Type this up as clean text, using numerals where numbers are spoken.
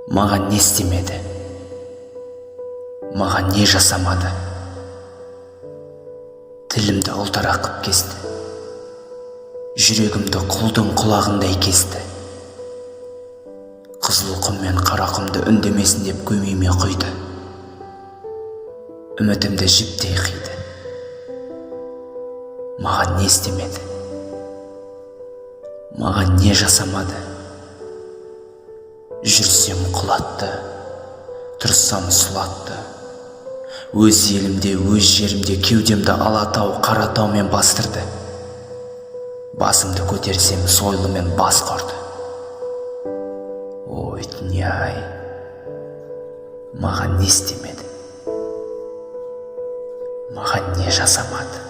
Маған не істемеді, маған не жасамады. Тілімді ұлтарақ қып кесті, жүрегімді құлдың құлағындай кесті. Қызыл құм мен қара құмды үндемесін деп көмейме құйды. Үмітімді жіптей қиды. Маған не істемеді, маған не жасамады. Жүрсем құлатты, тұрсам сұлатты. Өз елімде, өз жерімде кеудемді алатау, қаратаумен бастырды. Басымды көтерсем сойылымен бас құрды. Ой, дүние-ай, маған не істемеді, маған не жасамады.